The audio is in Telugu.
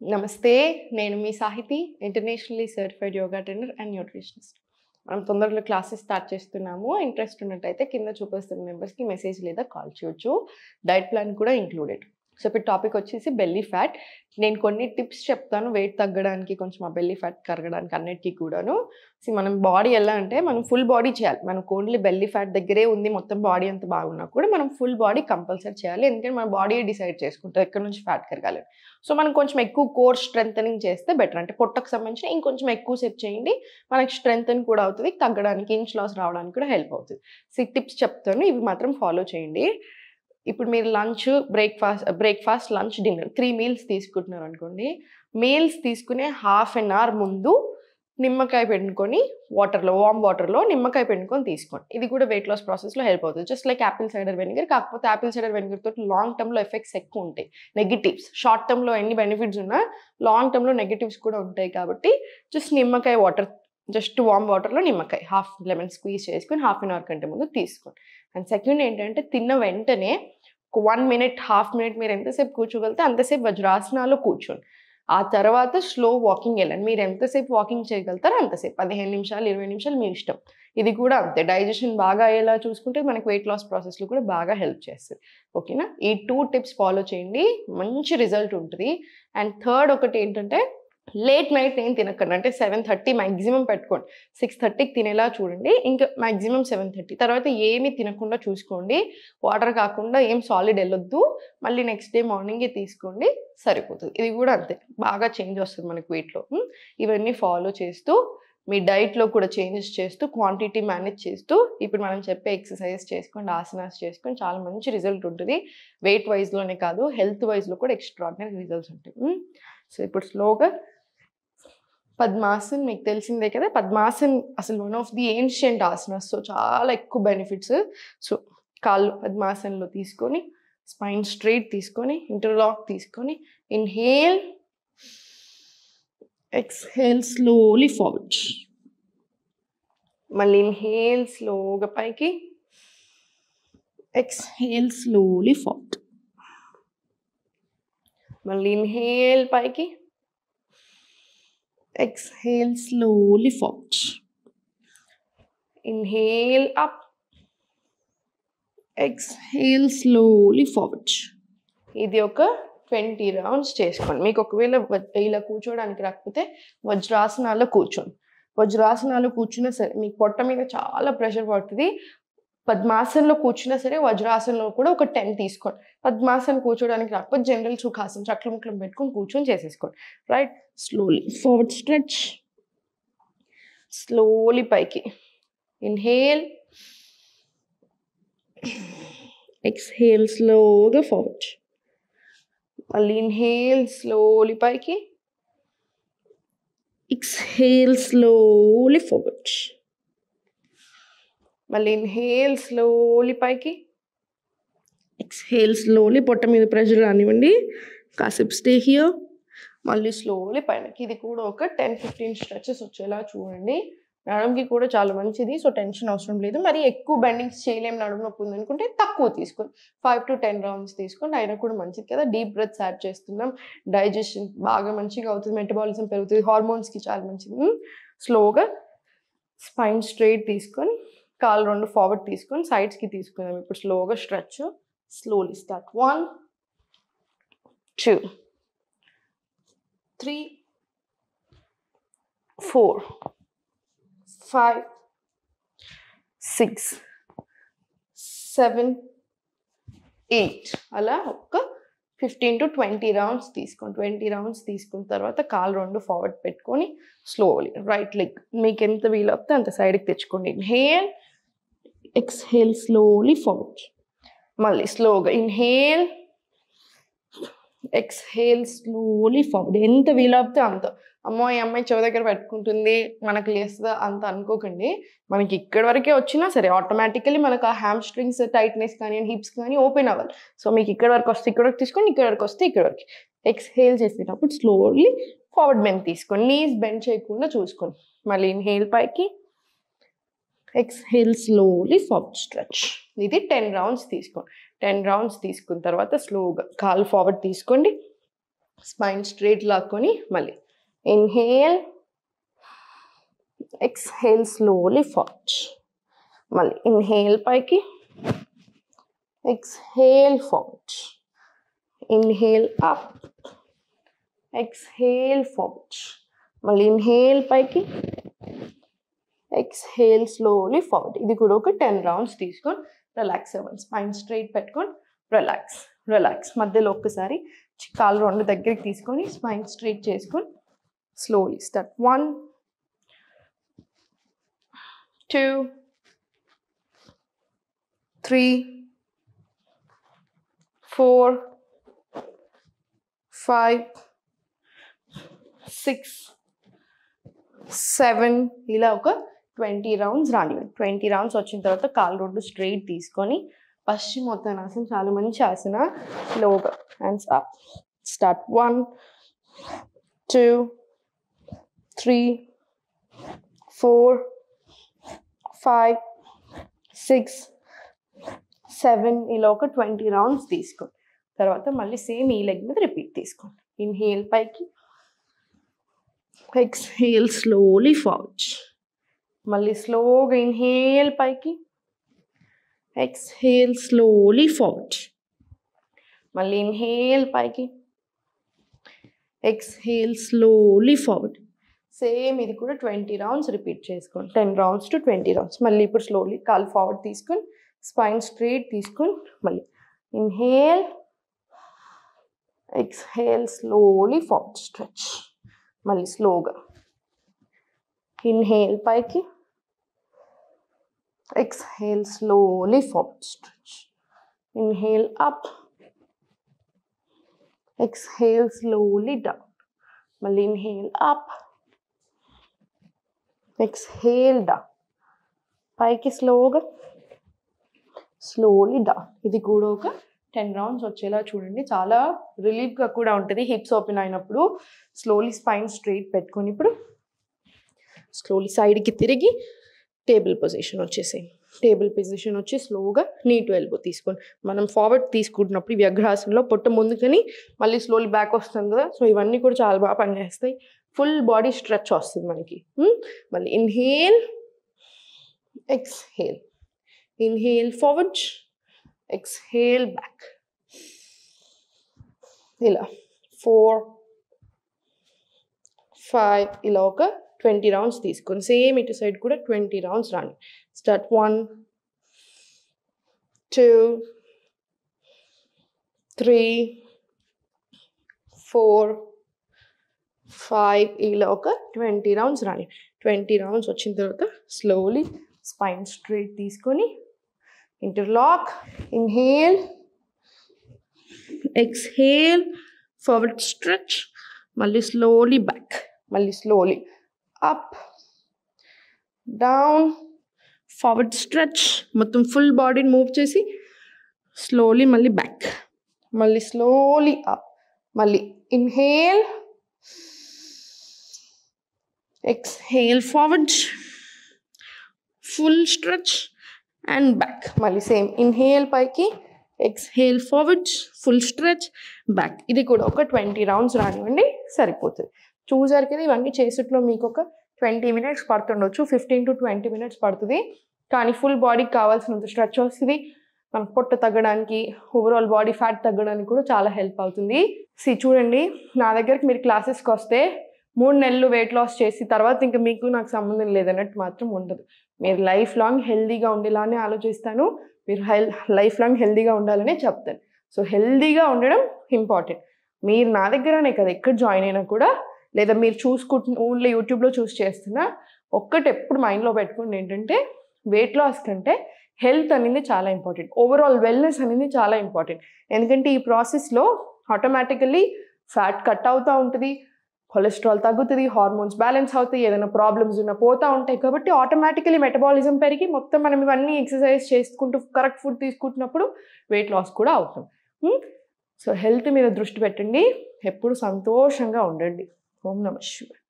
నమస్తే. నేను మీ Sahithi, internationally certified yoga trainer and nutritionist. మనం తొందరలో క్లాసెస్ స్టార్ట్ చేస్తున్నాము. ఇంట్రెస్ట్ ఉన్నట్టయితే కింద చూపిస్తున్న నెంబర్స్‌కి మెసేజ్ లేదా కాల్ చేయొచ్చు. డైట్ ప్లాన్ కూడా ఇంక్లూడెడ్. సో, ఇప్పుడు టాపిక్ వచ్చేసి బెల్లీ ఫ్యాట్. నేను కొన్ని టిప్స్ చెప్తాను వెయిట్ తగ్గడానికి, కొంచెం ఆ బెల్లీ ఫ్యాట్ కరగడానికి అన్నిటికి కూడాను. మనం బాడీ ఎలా అంటే మనం ఫుల్ బాడీ చేయాలి. మనకు ఓన్లీ బెల్లీ ఫ్యాట్ దగ్గరే ఉంది, మొత్తం బాడీ అంతా బాగున్నా కూడా మనం ఫుల్ బాడీ కంపల్సరీ చేయాలి. ఎందుకంటే మన బాడీయే డిసైడ్ చేసుకుంటది ఎక్కడి నుంచి ఫ్యాట్ కరగాలని. సో, మనం కొంచెం ఎక్కువ కోర్ స్ట్రెంథెనింగ్ చేస్తే బెటర్. అంటే పొట్టకు సంబంధించిన ఇంకొంచెం ఎక్కువ సేపు చేయండి. మనకి స్ట్రెంథెన్ కూడా అవుతది. తగ్గడానికి, ఇంచ్ లాస్ రావడానికి కూడా హెల్ప్ అవుతది. సో, ఈ టిప్స్ చెప్తాను. ఇవి మాత్రం ఫాలో చేయండి. ఇప్పుడు మీరు lunch, breakfast, lunch, dinner 3 meals తీసుకుంటున్నారనుకోండి. మీల్స్ తీసుకునే హాఫ్ ఎన్ అవర్ ముందు నిమ్మకాయ పిండుకొని వార్మ్ వాటర్‌లో నిమ్మకాయ పిండుకొని తీసుకోండి. ఇది కూడా వెయిట్ లాస్ ప్రాసెస్‌లో హెల్ప్ అవుతది. Just like Apple cider vinegar. కాకపోతే యాపిల్ సైడర్ వెనిగర్ తోటి లాంగ్ టర్మ్‌లో ఎఫెక్ట్స్ ఎక్కువుంటాయి. నెగెటివ్స్. షార్ట్ టర్మ్‌లో ఎన్ని బెనిఫిట్స్ ఉన్నా లాంగ్ టర్మ్‌లో నెగెటివ్స్ కూడా ఉంటాయి కాబట్టి జస్ట్ నిమ్మకాయ వాటర్, జస్ట్ వార్మ్ వాటర్‌లో నిమ్మకాయ హాఫ్ లెమన్ స్క్వీజ్ చేసుకొని హాఫ్ ఎన్ అవర్ కంటే ముందు తీసుకోండి. అండ్ సెకండ్ ఏంటంటే తిన్న వెంటనే ఒక 1 మినిట్, హాఫ్ మినిట్ మీరు ఎంతసేపు కూర్చోగలిగితే అంతసేపు వజ్రాసనాలో కూర్చోండి. ఆ తర్వాత స్లో వాకింగ్ వెళ్ళండి. మీరు ఎంతసేపు వాకింగ్ చేయగలుగుతారో అంతసేపు. 15 నిమిషాలు, 20 నిమిషాలు మీ ఇష్టం. ఇది కూడా అంతే. డైజెషన్ బాగా అయ్యేలా చూసుకుంటే మనకి వెయిట్ లాస్ ప్రాసెస్‌లో కూడా బాగా హెల్ప్ చేస్తది. ఓకేనా? ఈ 2 టిప్స్ ఫాలో చేయండి. మంచి రిజల్ట్ ఉంటది. అండ్ థర్డ్ ఒకటి ఏంటంటే లేట్ నైట్ ఏం తినకండి. అంటే 7:30 మాక్సిమం పెట్టుకోండి. 6:30కి తినేలా చూడండి. ఇంకా మాక్సిమం 7:30 తర్వాత ఏమి తినకుండా చూసుకోండి. వాటర్ కాకుండా ఏం సాలిడ్ ఎళ్ళొద్దు. మళ్ళీ నెక్స్ట్ డే మార్నింగే తీసుకోండి, సరిపోతది. ఇది కూడా అంతే. బాగా చేంజ్ వస్తది మనకి వెయిట్‌లో. ఇవన్నీ ఫాలో చేస్తూ మీ డైట్‌లో కూడా చేంజెస్ చేస్తూ, క్వాంటిటీ మేనేజ్ చేస్తూ, ఇప్పుడు మనం చెప్పే ఎక్సర్‌సైజెస్ చేసుకోండి, ఆసనాస్ చేసుకోండి. చాలా మంచి రిజల్ట్ ఉంటది. వెయిట్ వైస్‌లోనే కాదు, హెల్త్ వైస్‌లో కూడా ఎక్స్ట్రార్డినరీ రిజల్ట్స్ ఉంటాయి. సో, ఇప్పుడు స్లోగా పద్మాసన్ మీకు తెలిసిందే కదా! పద్మాసన్ అసలు one of the ancient asanas. So, చాలా ఎక్కువ బెనిఫిట్స్. సో, కాళ్ళు పద్మాసన్‌లో తీసుకొని, స్పైన్ స్ట్రెయిట్ తీసుకొని, ఇంటర్లాక్ తీసుకొని, ఇన్‌హేల్, ఎక్స్‌హేల్ స్లోలీ ఫార్వర్డ్. మళ్ళీ ఇన్‌హేల్ స్లోగా పైకి, ఎక్స్‌హేల్ స్లోలీ ఫార్వర్డ్. మళ్ళీ ఇన్‌హేల్ పైకి, exhale slowly forward. Inhale up, exhale slowly forward. ఇది ఒక 20 రౌండ్స్ చేసుకోండి. మీకు ఒకవేళ ఇలా కూర్చోడానికి రాకపోతే వజ్రాసనాల్లో కూర్చోండి. వజ్రాసనాల్లో కూర్చున్నా సరే మీకు పొట్ట మీద చాలా ప్రెషర్ పడుతుంది. పద్మాసనంలో కూర్చున్నా సరే వజ్రాసనంలో కూడా ఒక 10 తీసుకోండి. పద్మాసనం కూర్చోడానికి రాకపోతే జనరల్ సుఖాసనం చక్రం ముక్కలం పెట్టుకొని కూర్చొని చేసేసుకోండి. Right? Slowly forward stretch, slowly పైకి. ఇన్హేల్, ఎక్స్హేల్ స్లోగా ఫార్వర్డ్. మళ్ళీ ఇన్హేల్ స్లోలీ పైకి, ఎక్స్హేల్ స్లోలీ ఫార్వర్డ్. మళ్ళీ ఇన్హేల్ స్లోలీ పైకి, ఎక్స్హేల్ స్లోలీ. పొట్ట మీద ప్రెషర్ రానివ్వండి. కాసేపు స్టే హియర్. మళ్ళీ స్లోలీ పైనకి. ఇది కూడా ఒక 10-15 స్ట్రెచెస్ వచ్చేలా చూడండి. నడుముకి కూడా చాలా మంచిది. సో, టెన్షన్ అవసరం లేదు. మరి ఎక్కువ బెండింగ్స్ చేయలేము, నడుము నొప్పి ఉందనుకుంటే తక్కువ తీసుకోండి. 5-10 రౌండ్స్ తీసుకోండి. అయినా కూడా మంచిది కదా. డీప్ బ్రెత్స్ యాడ్ చేస్తున్నాం. డైజెషన్ బాగా మంచిగా అవుతుంది. మెటబాలిజం పెరుగుతుంది. హార్మోన్స్కి చాలా మంచిది. స్లోగా స్పైన్ స్ట్రెయిట్ తీసుకొని కాళ్ళు 2 ఫార్వర్డ్ తీసుకొని సైడ్స్కి తీసుకుందాం. ఇప్పుడు స్లోగా స్ట్రెచ్. Slowly start. 1, 2, 3, 4, 5, 6, 7, 8 అలా ఒక 15-20 రౌండ్స్ తీసుకోండి. 20 రౌండ్స్ తీసుకున్న తర్వాత కాళ్ళు 2 ఫార్వర్డ్ పెట్టుకొని స్లోలీ రైట్ లెగ్ మీకు ఎంత వీలవుతే అంత సైడ్కి తెచ్చుకోండి. Inhale, exhale slowly forward. మళ్ళీ స్లోగా ఇన్హేల్, ఎక్స్హేల్ స్లోలీ ఫార్వర్డ్. ఎంత వీలవుతే అంత. అమ్మో ఈ అమ్మాయి చెవి దగ్గర పెట్టుకుంటుంది, మనకు లేస్తుందా అంత అనుకోకండి. మనకి ఇక్కడి వరకే వచ్చినా సరే ఆటోమేటికలీ మనకు ఆ హ్యామ్ స్ట్రింగ్స్ టైట్నెస్ కానీ హిప్స్ కానీ ఓపెన్ అవ్వాలి. సో, మీకు ఇక్కడ వరకు వస్తే ఇక్కడ వరకు తీసుకోండి, ఇక్కడ వరకు వస్తే ఇక్కడ వరకు. ఎక్స్హేల్ చేసేటప్పుడు స్లోలీ ఫార్వర్డ్ బెండ్ తీసుకోండి. నీస్ బెండ్ చేయకుండా చూసుకోండి. మళ్ళీ ఇన్హేల్ పైకి, ఎక్స్హేల్ స్లోలీ ఫార్వర్డ్ స్ట్రెచ్. ఇది 10 రౌండ్స్ తీసుకోండి. 10 రౌండ్స్ తీసుకున్న తర్వాత స్లోగా కాలు ఫార్వర్డ్ తీసుకోండి. స్పైన్ స్ట్రైట్ లాక్కొని మళ్ళీ ఇన్హేల్, ఎక్స్హేల్ స్లోలీ ఫార్వర్డ్. మళ్ళీ ఇన్హేల్ పైకి, exhale forward, inhale up, exhale forward, మళ్ళీ inhale పైకి, exhale slowly forward. ఇది కూడా ఒక 10 రౌండ్స్ తీసుకొని రిలాక్స్ అవ్వండి. స్పైన్ స్ట్రైట్ పెట్టుకొని రిలాక్స్ మధ్యలో ఒక్కసారి కాళ్ళు రెండు దగ్గరికి తీసుకొని స్పైన్ స్ట్రైట్ చేసుకొని స్లోలీ స్టార్ట్. 1 2 3 4 5 6 7 ఇలా ఒక 20 రౌండ్స్ రానివ్వండి. 20 రౌండ్స్ వచ్చిన తర్వాత కాళ్ళు రెండు స్ట్రైట్ తీసుకొని పశ్చిమోత్తానాసనం, చాలా మంచి ఆసన. లోగా హ్యాండ్స్ అప్. స్టార్ట్. 1 2 3 4 5 6 7 ఇలా ఒక 20 రౌండ్స్ తీసుకోండి. తర్వాత మళ్ళీ సేమ్ ఈ లెగ్ మీద రిపీట్ తీసుకోండి. ఇన్హేల్ పైకి, ఎక్స్హేల్ స్లోలీ ఫార్వర్డ్. మళ్ళీ స్లోగా ఇన్హేల్ పైకి, ఎక్స్హేల్ స్లోలీ ఫార్వర్డ్. మళ్ళీ ఇన్హేల్ పైకి, ఎక్స్హేల్ స్లోలీ ఫార్వర్డ్. సేమ్ ఇది కూడా 20 రౌండ్స్ రిపీట్ చేసుకోండి. 10 రౌండ్స్ టు 20 రౌండ్స్. మళ్ళీ ఇప్పుడు స్లోలీ కాలు ఫార్వర్డ్ తీసుకొని స్పైన్ స్ట్రైట్ తీసుకొని మళ్ళీ inhale, exhale slowly forward stretch. మళ్ళీ స్లోగా ఇన్హేల్ పైకి, exhale slowly forward stretch. Inhale up, exhale slowly down. మళ్ళీ ఇన్హేల్ అప్, ఎక్స్హేల్ డౌన్. పైకి స్లోగా, స్లోలీ డౌన్. ఇది కూడా ఒక 10 రౌండ్స్ వచ్చేలా చూడండి. చాలా రిలీఫ్గా కూడా ఉంటుంది హిప్స్ ఓపెన్ అయినప్పుడు. స్లోలీ స్పైన్ స్ట్రైట్ పెట్టుకొని ఇప్పుడు స్లోలీ సైడ్కి తిరిగి టేబుల్ పొజిషన్ వచ్చేసాయి. టేబుల్ పొజిషన్ వచ్చి స్లోగా నీ టు ఎల్బో తీసుకొని మనం ఫార్వర్డ్ తీసుకుంటున్నప్పుడు వ్యగ్రాసనంలో పొట్ట ముందుకని మళ్ళీ స్లోలీ బ్యాక్ వస్తుంది కదా. సో ఇవన్నీ కూడా చాలా బాగా పనిచేస్తాయి. ఫుల్ బాడీ స్ట్రెచ్ వస్తుంది మనకి. మళ్ళీ inhale, exhale, inhale forward, exhale back. ఇలా 4 5 ఇలా ఒక 20 రౌండ్స్ తీసుకొని సేమ్ ఇటు సైడ్ కూడా 20 రౌండ్స్ రాని. స్టార్ట్. 1 2 3 4 5 ఇలా ఒక 20 రౌండ్స్ రాని. 20 రౌండ్స్ వచ్చిన తర్వాత స్లోలీ స్పైన్ స్ట్రైట్ తీసుకొని interlock, inhale, exhale forward stretch. మళ్ళీ స్లోలీ బ్యాక్, మళ్ళీ slowly up down forward stretch. మొత్తం ఫుల్ బాడీని మూవ్ చేసి స్లోలీ మళ్ళీ బ్యాక్, మళ్ళీ స్లోలీ అప్. మళ్ళీ inhale, exhale forward full stretch and back. మళ్ళీ సేమ్ ఇన్హేల్ పైకి, exhale forward full stretch back. ఇది కూడా ఒక 20 రౌండ్స్ రానివ్వండి, సరిపోతుంది. చూసారు కదా, ఇవన్నీ చేసేట్లో మీకు ఒక 20 మినిట్స్ పడుతుండొచ్చు. 15 to 20 మినిట్స్ పడుతుంది. కానీ ఫుల్ బాడీకి కావాల్సినంత స్ట్రెచ్ వస్తుంది. మన పొట్ట తగ్గడానికి, ఓవరాల్ బాడీ ఫ్యాట్ తగ్గడానికి కూడా చాలా హెల్ప్ అవుతుంది. చూడండి, నా దగ్గరికి మీరు క్లాసెస్కి వస్తే 3 నెలలు వెయిట్ లాస్ చేసి తర్వాత ఇంకా మీకు నాకు సంబంధం లేదన్నట్టు మాత్రం ఉండదు. మీరు లైఫ్ లాంగ్ హెల్దీగా ఉండేలానే ఆలోచిస్తాను. మీరు లైఫ్ లాంగ్ హెల్దీగా ఉండాలనే చెప్తాను. సో హెల్దీగా ఉండడం ఇంపార్టెంట్. మీరు నా దగ్గరనే కదా, ఎక్కడ జాయిన్ అయినా కూడా, లేదా మీరు ఓన్లీ యూట్యూబ్లో చూస్ చేస్తున్నా, ఒక్కటి ఎప్పుడు మైండ్లో పెట్టుకోండి ఏంటంటే, వెయిట్ లాస్ కంటే హెల్త్ అనేది చాలా ఇంపార్టెంట్. ఓవరాల్ వెల్నెస్ అనేది చాలా ఇంపార్టెంట్. ఎందుకంటే ఈ ప్రాసెస్లో ఆటోమేటికల్లీ ఫ్యాట్ కట్ అవుతూ ఉంటుంది, కొలెస్ట్రాల్ తగ్గుతుంది, హార్మోన్స్ బ్యాలెన్స్ అవుతాయి, ఏదైనా ప్రాబ్లమ్స్ ఉన్నా పోతూ ఉంటాయి. కాబట్టి ఆటోమేటికలీ మెటబాలిజం పెరిగి మొత్తం మనం ఇవన్నీ ఎక్సర్సైజ్ చేసుకుంటూ కరెక్ట్ ఫుడ్ తీసుకుంటున్నప్పుడు వెయిట్ లాస్ కూడా అవుతాం. సో హెల్త్ మీద దృష్టి పెట్టండి, ఎప్పుడు సంతోషంగా ఉండండి. ఓం నమః శివాయ.